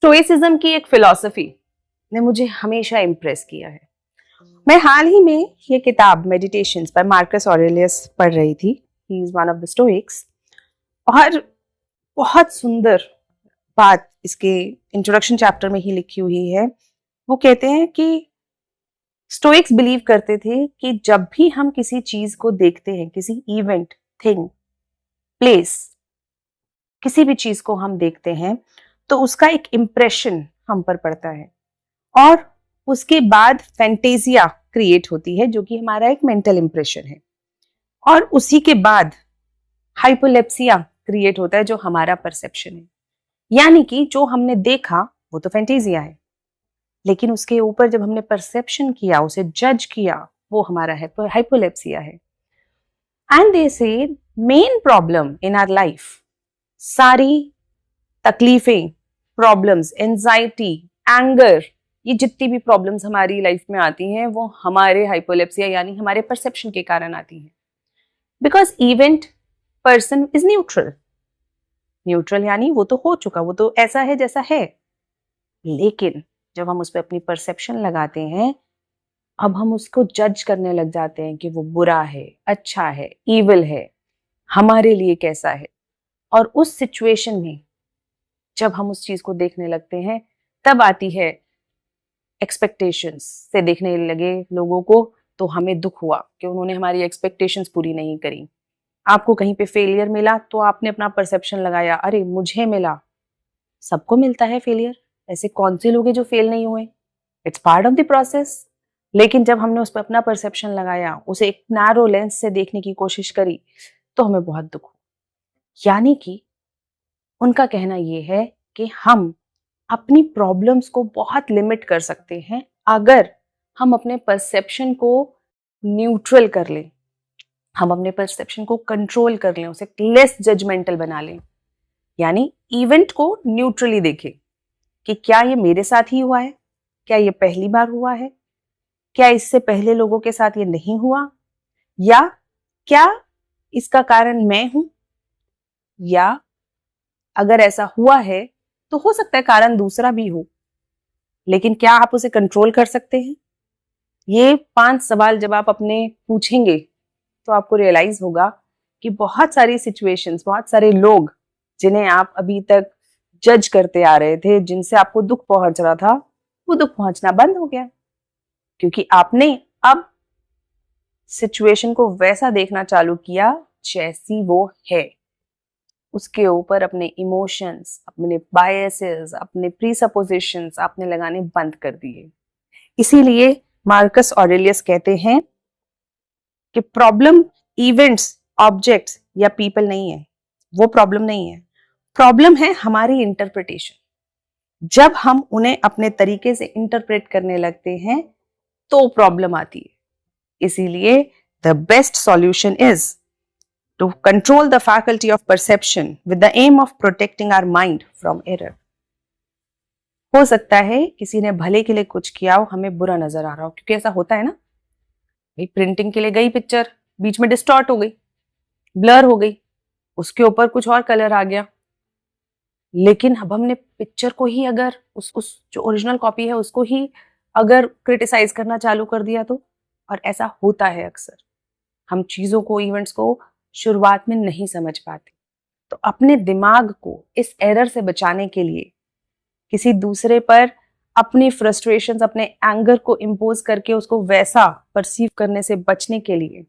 Stoicism की एक philosophy ने मुझे हमेशा इम्प्रेस किया है। मैं हाल ही में ये किताब मेडिटेशंस बाय मार्कस ऑरेलियस पढ़ रही थी। He is one of the Stoics. और बहुत सुंदर बात इसके इंट्रोडक्शन चैप्टर में ही लिखी हुई है। वो कहते हैं कि स्टोइक्स बिलीव करते थे कि जब भी हम किसी चीज को देखते हैं, किसी इवेंट, थिंग, प्लेस, किसी भी चीज को हम देखते हैं तो उसका एक इम्प्रेशन हम पर पड़ता है और उसके बाद फैंटेजिया क्रिएट होती है जो कि हमारा एक मेंटल इंप्रेशन है, और उसी के बाद हाइपोलेप्सिया क्रिएट होता है जो हमारा परसेप्शन है। यानी कि जो हमने देखा वो तो फैंटेजिया है, लेकिन उसके ऊपर जब हमने परसेप्शन किया, उसे जज किया, वो हमारा हाइपोलेप्सिया है। And they say main problem in our life, सारी तकलीफें, प्रॉब्लम्स, एंजाइटी, एंगर, ये जितनी भी प्रॉब्लम्स हमारी लाइफ में आती हैं वो हमारे हाइपोलेप्सिया यानी हमारे परसेप्शन के कारण आती हैं। Because event, person is neutral. Neutral यानी वो तो हो चुका, वो तो ऐसा है जैसा है, लेकिन जब हम उस पर अपनी परसेप्शन लगाते हैं, अब हम उसको जज करने लग जाते हैं कि वो बुरा है, अच्छा है, ईविल है, हमारे लिए कैसा है। और उस सिचुएशन में जब हम उस चीज को देखने लगते हैं तब आती है एक्सपेक्टेशंस से देखने लगे लोगों को, तो हमें दुख हुआ कि उन्होंने हमारी एक्सपेक्टेशंस पूरी नहीं करी। आपको कहीं पे फेलियर मिला तो आपने अपना परसेप्शन लगाया, अरे मुझे मिला, सबको मिलता है फेलियर, ऐसे कौन से लोग हैं जो फेल नहीं हुए, it's part of the process. लेकिन जब हमने उस पर अपना परसेप्शन लगाया, उसे एक नैरो लेंस से देखने की कोशिश करी, तो हमें बहुत दुख हुआ। यानी कि उनका कहना यह है कि हम अपनी प्रॉब्लम्स को बहुत लिमिट कर सकते हैं अगर हम अपने परसेप्शन को न्यूट्रल कर लें, हम अपने परसेप्शन को कंट्रोल कर लें, उसे लेस जजमेंटल बना लें। यानी इवेंट को न्यूट्रली देखें कि क्या ये मेरे साथ ही हुआ है, क्या ये पहली बार हुआ है, क्या इससे पहले लोगों के साथ ये नहीं हुआ, या क्या इसका कारण मैं हूं, या अगर ऐसा हुआ है तो हो सकता है कारण दूसरा भी हो, लेकिन क्या आप उसे कंट्रोल कर सकते हैं? ये 5 सवाल जब आप अपने पूछेंगे तो आपको रियलाइज होगा कि बहुत सारी सिचुएशंस, बहुत सारे लोग जिन्हें आप अभी तक जज करते आ रहे थे, जिनसे आपको दुख पहुंच रहा था, वो दुख पहुंचना बंद हो गया, क्योंकि आपने अब सिचुएशन को वैसा देखना चालू किया जैसी वो है। उसके ऊपर अपने इमोशंस, अपने बायसेस, अपने प्रीसपोजिशंस आपने लगाने बंद कर दिए। इसीलिए मार्कस ऑरेलियस कहते हैं कि प्रॉब्लम इवेंट्स, ऑब्जेक्ट्स या पीपल नहीं है, वो प्रॉब्लम नहीं है। प्रॉब्लम है हमारी इंटरप्रिटेशन। जब हम उन्हें अपने तरीके से इंटरप्रेट करने लगते हैं तो प्रॉब्लम आती है। इसीलिए the best solution is to control the faculty of perception with the aim of protecting our mind from error. हो सकता है किसी ने भले के लिए कुछ किया हो, हमें बुरा नजर आ रहा हो, क्योंकि ऐसा होता है ना, एक प्रिंटिंग के लिए गई पिक्चर, बीच में डिस्टॉर्ट हो गई, ब्लर हो गई, उसके ऊपर कुछ और कलर आ गया, लेकिन अब हमने पिक्चर को ही अगर उस जो ओरिजिनल कॉपी है उसको ही अगर क्रिटिसाइज करना चालू कर दिया तो, और ऐसा होता है अक्सर, हम चीजों को, इवेंट्स को शुरुआत में नहीं समझ पाते। तो अपने दिमाग को इस एरर से बचाने के लिए किसी दूसरे पर अपनी फ्रस्ट्रेशंस, अपने एंगर को इम्पोज करके उसको वैसा परसीव करने से बचने के लिए,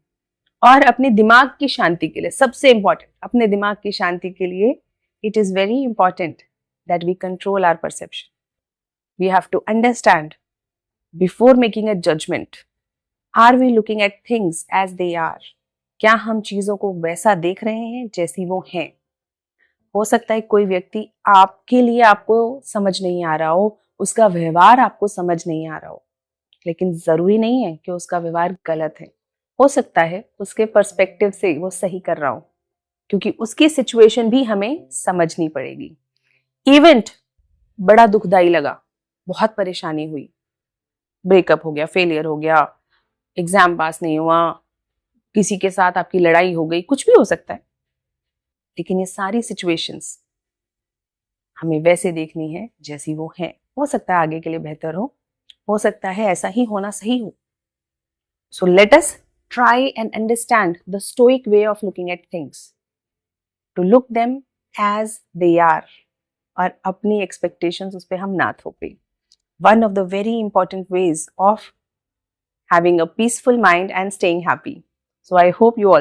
और अपने दिमाग की शांति के लिए, सबसे इंपॉर्टेंट अपने दिमाग की शांति के लिए, it is very important that we control our perception. We have to understand before making a judgement, are we looking at things as they are, क्या हम चीजों को वैसा देख रहे हैं जैसी वो हैं। हो सकता है कोई व्यक्ति आपके लिए आपको समझ नहीं आ रहा हो, उसका व्यवहार आपको समझ नहीं आ रहा हो, लेकिन जरूरी नहीं है कि उसका व्यवहार गलत है। हो सकता है उसके पर्सपेक्टिव से वो सही कर रहा हो, क्योंकि उसकी सिचुएशन भी हमें समझनी पड़ेगी। इवेंट बड़ा दुखदाई लगा, बहुत परेशानी हुई, ब्रेकअप हो गया, फेलियर हो गया, एग्जाम पास नहीं हुआ, किसी के साथ आपकी लड़ाई हो गई, कुछ भी हो सकता है, लेकिन ये सारी सिचुएशंस हमें वैसे देखनी है जैसी वो है। हो सकता है आगे के लिए बेहतर हो सकता है ऐसा ही होना सही हो। So let us try and understand the stoic way of looking at things, to look them as they are, और अपनी expectations उस पे हम ना थोपे. One of the very important ways of having a peaceful mind and staying happy. So I hope you all